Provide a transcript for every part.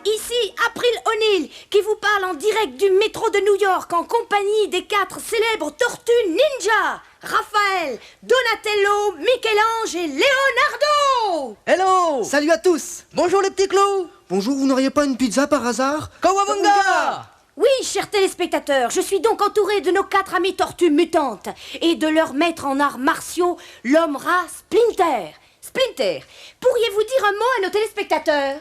Ici April O'Neil, qui vous parle en direct du métro de New York en compagnie des 4 célèbres tortues ninja. Raphaël, Donatello, Michel-Ange et Leonardo. Hello! Salut à tous! Bonjour les petits clous! Bonjour, vous n'auriez pas une pizza par hasard? Kawabunga! Oui, chers téléspectateurs, je suis donc entouré de nos 4 amies tortues mutantes et de leur maître en arts martiaux, l'homme-rat Splinter. Splinter, pourriez-vous dire un mot à nos téléspectateurs?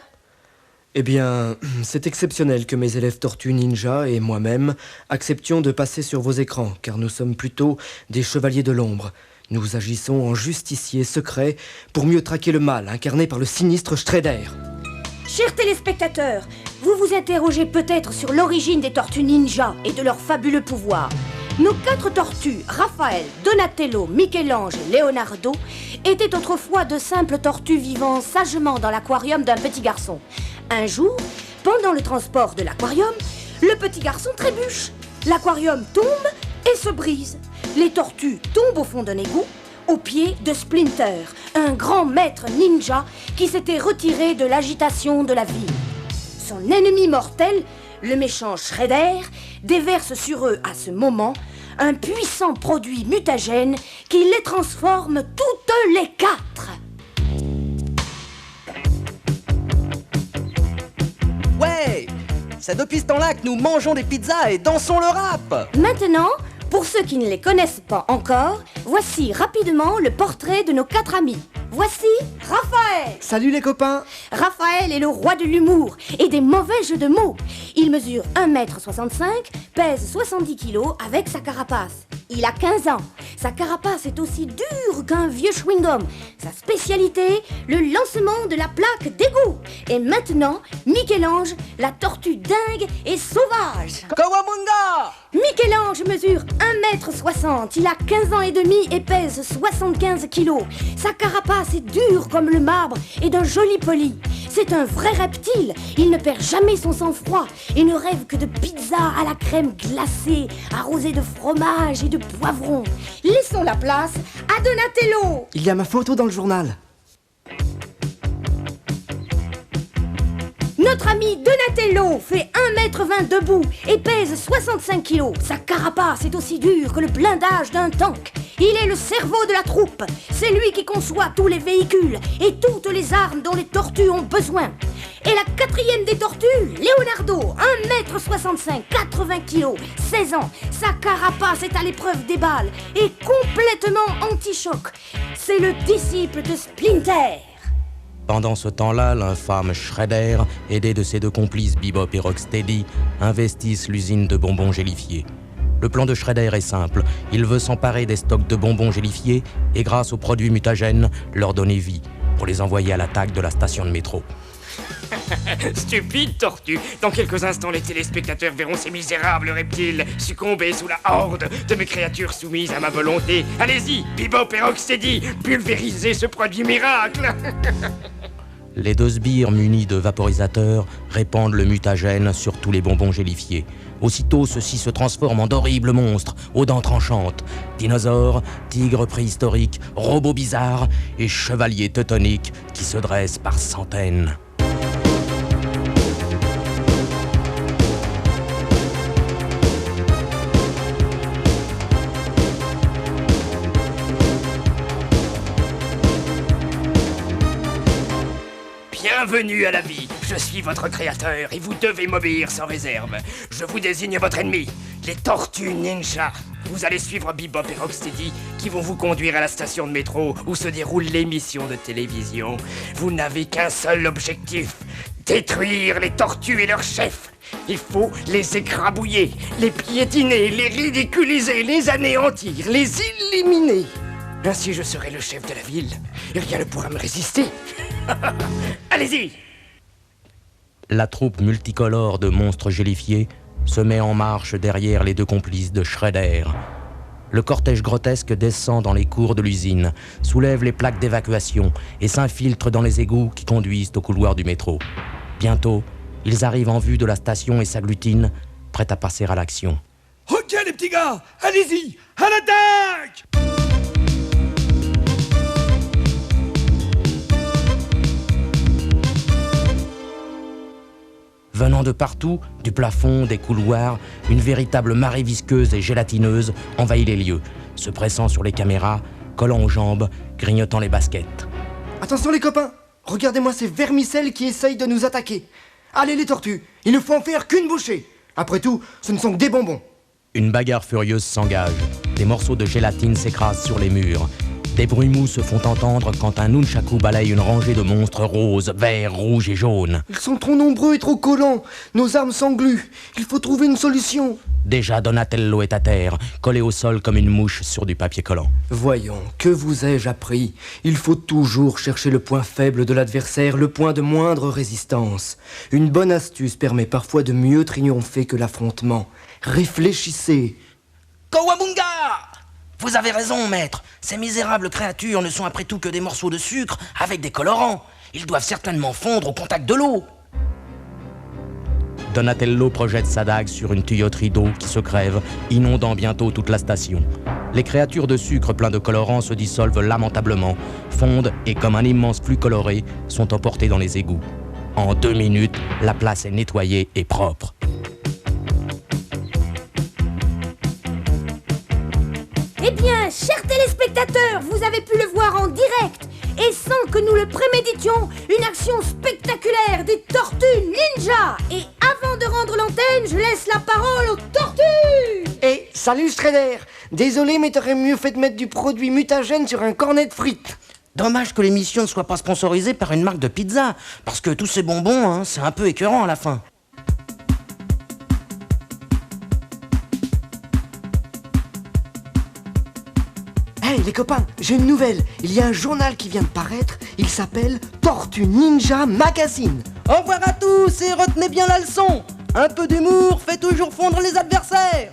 Eh bien, c'est exceptionnel que mes élèves tortues ninja et moi-même acceptions de passer sur vos écrans, car nous sommes plutôt des chevaliers de l'ombre. Nous agissons en justiciers secrets pour mieux traquer le mal, incarné par le sinistre Shredder. Chers téléspectateurs, vous vous interrogez peut-être sur l'origine des tortues ninja et de leurs fabuleux pouvoirs. Nos 4 tortues, Raphaël, Donatello, Michel-Ange et Leonardo, étaient autrefois de simples tortues vivant sagement dans l'aquarium d'un petit garçon. Un jour, pendant le transport de l'aquarium, le petit garçon trébuche. L'aquarium tombe et se brise. Les tortues tombent au fond d'un égout, aux pieds de Splinter, un grand maître ninja qui s'était retiré de l'agitation de la ville. Son ennemi mortel, le méchant Shredder, déverse sur eux à ce moment un puissant produit mutagène qui les transforme toutes les 4. Ouais! C'est depuis ce temps-là que nous mangeons des pizzas et dansons le rap! Maintenant, pour ceux qui ne les connaissent pas encore, voici rapidement le portrait de nos 4 amis. Voici Raphaël. Salut les copains! Raphaël est le roi de l'humour et des mauvais jeux de mots. Il mesure 1,65 m, pèse 70 kg avec sa carapace. Il a 15 ans. Sa carapace est aussi dure qu'un vieux chewing-gum. Sa spécialité, le lancement de la plaque d'égout. Et maintenant, Michel-Ange, la tortue dingue et sauvage. Kawabunga! Michel-Ange mesure 1,60 m, il a 15 ans et demi et pèse 75 kg. Sa carapace est dure comme le marbre et d'un joli poli. C'est un vrai reptile, il ne perd jamais son sang-froid et ne rêve que de pizza à la crème glacée, arrosée de fromage et de poivron. Laissons la place à Donatello. Il y a ma photo dans le journal. Notre ami Donatello fait 1,20 m debout et pèse 65 kg. Sa carapace est aussi dure que le blindage d'un tank. Il est le cerveau de la troupe. C'est lui qui conçoit tous les véhicules et toutes les armes dont les tortues ont besoin. Et la 4e des tortues, Leonardo, 1,65 m, 80 kg, 16 ans. Sa carapace est à l'épreuve des balles et complètement anti-choc. C'est le disciple de Splinter. Pendant ce temps-là, l'infâme Shredder, aidé de ses 2 complices Bebop et Rocksteady, investissent l'usine de bonbons gélifiés. Le plan de Shredder est simple, il veut s'emparer des stocks de bonbons gélifiés et grâce aux produits mutagènes, leur donner vie pour les envoyer à l'attaque de la station de métro. Stupide tortue! Dans quelques instants, les téléspectateurs verront ces misérables reptiles succomber sous la horde de mes créatures soumises à ma volonté. Allez-y, Bebop et Rocksteady, pulvérisez ce produit miracle! Les 2 sbires munis de vaporisateurs répandent le mutagène sur tous les bonbons gélifiés. Aussitôt, ceux-ci se transforment en d'horribles monstres aux dents tranchantes. Dinosaures, tigres préhistoriques, robots bizarres et chevaliers teutoniques qui se dressent par centaines. Bienvenue à la vie, je suis votre créateur et vous devez m'obéir sans réserve. Je vous désigne votre ennemi, les tortues ninja. Vous allez suivre Bebop et Rocksteady qui vont vous conduire à la station de métro où se déroule l'émission de télévision. Vous n'avez qu'un seul objectif, détruire les tortues et leurs chefs. Il faut les écrabouiller, les piétiner, les ridiculiser, les anéantir, les éliminer. Ainsi je serai le chef de la ville et rien ne pourra me résister. Allez-y! La troupe multicolore de monstres gélifiés se met en marche derrière les 2 complices de Shredder. Le cortège grotesque descend dans les cours de l'usine, soulève les plaques d'évacuation et s'infiltre dans les égouts qui conduisent au couloir du métro. Bientôt, ils arrivent en vue de la station et s'agglutinent, prêts à passer à l'action. Ok les petits gars, allez-y, à l'attaque! Venant de partout, du plafond, des couloirs, une véritable marée visqueuse et gélatineuse envahit les lieux, se pressant sur les caméras, collant aux jambes, grignotant les baskets. Attention les copains, regardez-moi ces vermicelles qui essayent de nous attaquer. Allez les tortues, il ne faut en faire qu'une bouchée. Après tout, ce ne sont que des bonbons. Une bagarre furieuse s'engage. Des morceaux de gélatine s'écrasent sur les murs. Des bruits mous se font entendre quand un nunchaku balaye une rangée de monstres roses, verts, rouges et jaunes. Ils sont trop nombreux et trop collants. Nos armes s'engluent. Il faut trouver une solution. Déjà Donatello est à terre, collé au sol comme une mouche sur du papier collant. Voyons, que vous ai-je appris? Il faut toujours chercher le point faible de l'adversaire, le point de moindre résistance. Une bonne astuce permet parfois de mieux triompher que l'affrontement. Réfléchissez. Kawabunga! Vous avez raison, maître. Ces misérables créatures ne sont après tout que des morceaux de sucre avec des colorants. Ils doivent certainement fondre au contact de l'eau. Donatello projette sa dague sur une tuyauterie d'eau qui se crève, inondant bientôt toute la station. Les créatures de sucre pleins de colorants se dissolvent lamentablement, fondent et, comme un immense flux coloré, sont emportés dans les égouts. En 2 minutes, la place est nettoyée et propre. Eh bien, chers téléspectateurs, vous avez pu le voir en direct. Et sans que nous le préméditions, une action spectaculaire des Tortues Ninja. Et avant de rendre l'antenne, je laisse la parole aux tortues. Et salut Shredder. Désolé, mais t'aurais mieux fait de mettre du produit mutagène sur un cornet de frites. Dommage que l'émission ne soit pas sponsorisée par une marque de pizza, parce que tous ces bonbons, c'est un peu écœurant à la fin. Hey les copains, j'ai une nouvelle. Il y a un journal qui vient de paraître. Il s'appelle Tortue Ninja Magazine. Au revoir à tous et retenez bien la leçon. Un peu d'humour fait toujours fondre les adversaires.